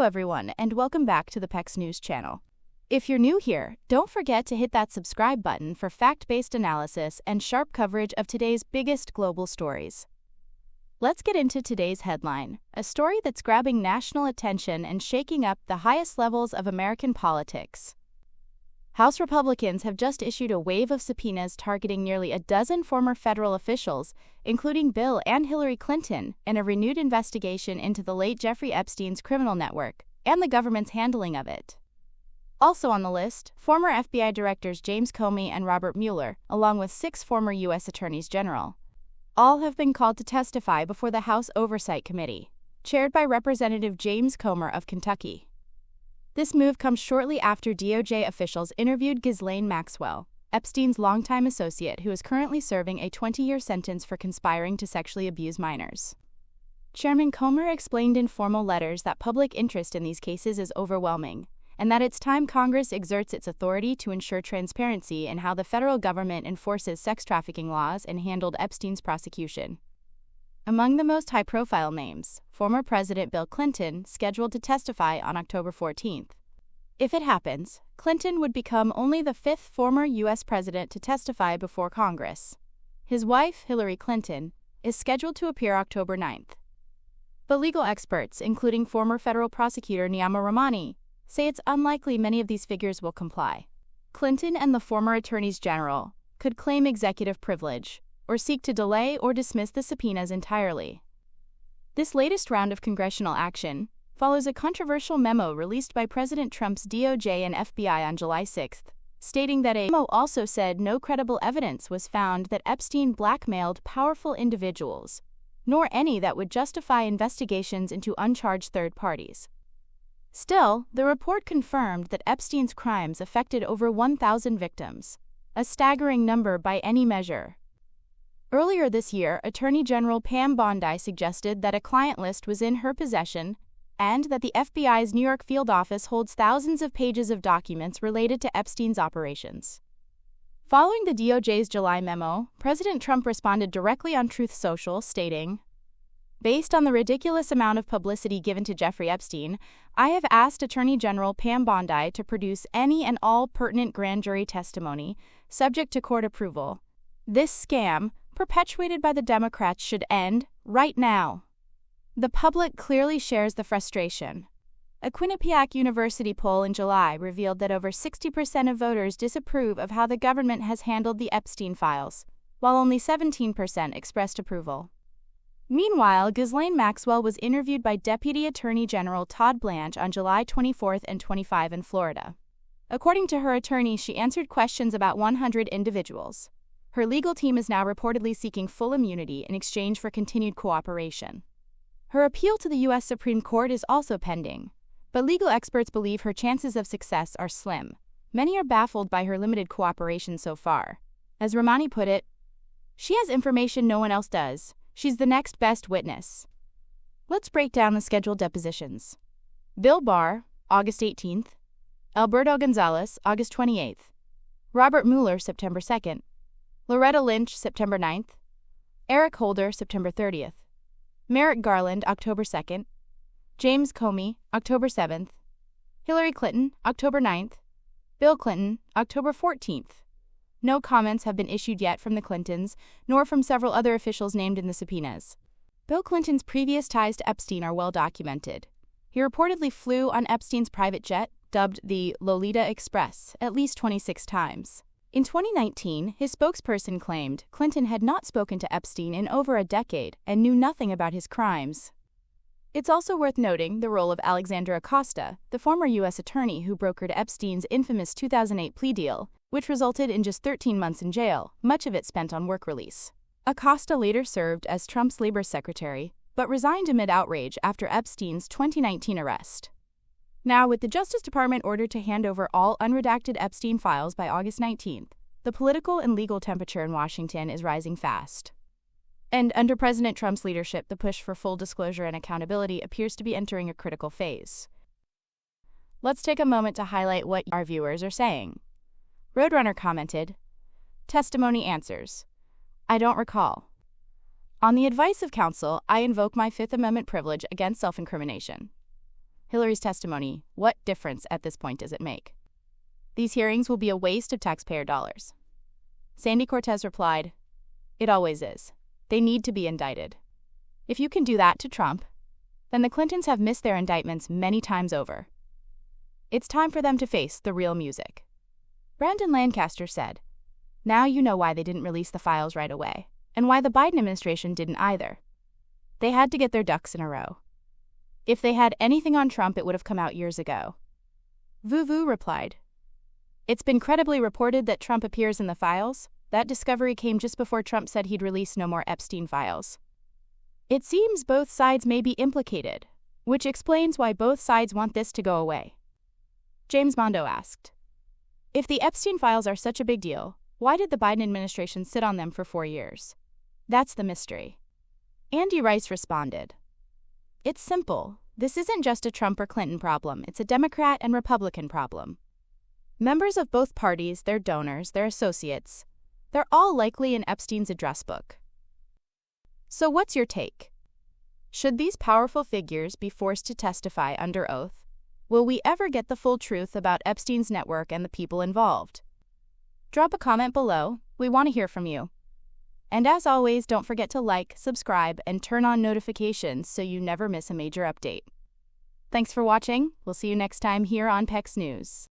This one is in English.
Hello everyone, and welcome back to the PECS News Channel. If you're new here, don't forget to hit that subscribe button for fact-based analysis and sharp coverage of today's biggest global stories. Let's get into today's headline, a story that's grabbing national attention and shaking up the highest levels of American politics. House Republicans have just issued a wave of subpoenas targeting nearly a dozen former federal officials, including Bill and Hillary Clinton, in a renewed investigation into the late Jeffrey Epstein's criminal network and the government's handling of it. Also on the list, former FBI directors James Comey and Robert Mueller, along with 6 former U.S. attorneys general. All have been called to testify before the House Oversight Committee, chaired by Representative James Comer of Kentucky. This move comes shortly after DOJ officials interviewed Ghislaine Maxwell, Epstein's longtime associate who is currently serving a 20-year sentence for conspiring to sexually abuse minors. Chairman Comer explained in formal letters that public interest in these cases is overwhelming, and that it's time Congress exerts its authority to ensure transparency in how the federal government enforces sex trafficking laws and handled Epstein's prosecution. Among the most high-profile names, former President Bill Clinton, scheduled to testify on October 14th. If it happens, Clinton would become only the 5th former U.S. president to testify before Congress. His wife, Hillary Clinton, is scheduled to appear October 9th. But legal experts, including former federal prosecutor Niyama Rahmani, say it's unlikely many of these figures will comply. Clinton and the former attorneys general could claim executive privilege, or seek to delay or dismiss the subpoenas entirely. This latest round of congressional action follows a controversial memo released by President Trump's DOJ and FBI on July 6, stating that a memo also said no credible evidence was found that Epstein blackmailed powerful individuals, nor any that would justify investigations into uncharged third parties. Still, the report confirmed that Epstein's crimes affected over 1,000 victims, a staggering number by any measure. Earlier this year, Attorney General Pam Bondi suggested that a client list was in her possession and that the FBI's New York field office holds thousands of pages of documents related to Epstein's operations. Following the DOJ's July memo, President Trump responded directly on Truth Social, stating, "Based on the ridiculous amount of publicity given to Jeffrey Epstein, I have asked Attorney General Pam Bondi to produce any and all pertinent grand jury testimony, subject to court approval. This scam, perpetuated by the Democrats, should end right now." The public clearly shares the frustration. A Quinnipiac University poll in July revealed that over 60% of voters disapprove of how the government has handled the Epstein files, while only 17% expressed approval. Meanwhile, Ghislaine Maxwell was interviewed by Deputy Attorney General Todd Blanche on July 24 and 25 in Florida. According to her attorney, she answered questions about 100 individuals. Her legal team is now reportedly seeking full immunity in exchange for continued cooperation. Her appeal to the U.S. Supreme Court is also pending, but legal experts believe her chances of success are slim. Many are baffled by her limited cooperation so far. As Rahmani put it, "She has information no one else does. She's the next best witness." Let's break down the scheduled depositions. Bill Barr, August 18th. Alberto Gonzalez, August 28th. Robert Mueller, September 2nd. Loretta Lynch, September 9th. Eric Holder, September 30th. Merrick Garland, October 2nd. James Comey, October 7th. Hillary Clinton, October 9th. Bill Clinton, October 14th. No comments have been issued yet from the Clintons, nor from several other officials named in the subpoenas. Bill Clinton's previous ties to Epstein are well documented. He reportedly flew on Epstein's private jet, dubbed the Lolita Express, at least 26 times. In 2019, his spokesperson claimed Clinton had not spoken to Epstein in over a decade and knew nothing about his crimes. It's also worth noting the role of Alexandra Acosta, the former U.S. attorney who brokered Epstein's infamous 2008 plea deal, which resulted in just 13 months in jail, much of it spent on work release. Acosta later served as Trump's labor secretary, but resigned amid outrage after Epstein's 2019 arrest. Now, with the Justice Department ordered to hand over all unredacted Epstein files by August 19th, the political and legal temperature in Washington is rising fast. And under President Trump's leadership, the push for full disclosure and accountability appears to be entering a critical phase. Let's take a moment to highlight what our viewers are saying. Roadrunner commented, "Testimony answers. I don't recall. On the advice of counsel, I invoke my Fifth Amendment privilege against self-incrimination." Hillary's testimony, what difference at this point does it make? These hearings will be a waste of taxpayer dollars. Sandy Cortez replied, it always is. They need to be indicted. If you can do that to Trump, then the Clintons have missed their indictments many times over. It's time for them to face the real music. Brandon Lancaster said, now you know why they didn't release the files right away, and why the Biden administration didn't either. They had to get their ducks in a row. If they had anything on Trump, it would have come out years ago. Vuvu replied, it's been credibly reported that Trump appears in the files. That discovery came just before Trump said he'd release no more Epstein files. It seems both sides may be implicated, which explains why both sides want this to go away. James Mondo asked, if the Epstein files are such a big deal, why did the Biden administration sit on them for 4 years? That's the mystery. Andy Rice responded, it's simple. This isn't just a Trump or Clinton problem, it's a Democrat and Republican problem. Members of both parties, their donors, their associates, they're all likely in Epstein's address book. So what's your take? Should these powerful figures be forced to testify under oath? Will we ever get the full truth about Epstein's network and the people involved? Drop a comment below. We want to hear from you. And as always, don't forget to like, subscribe, and turn on notifications so you never miss a major update. Thanks for watching. We'll see you next time here on PECS News.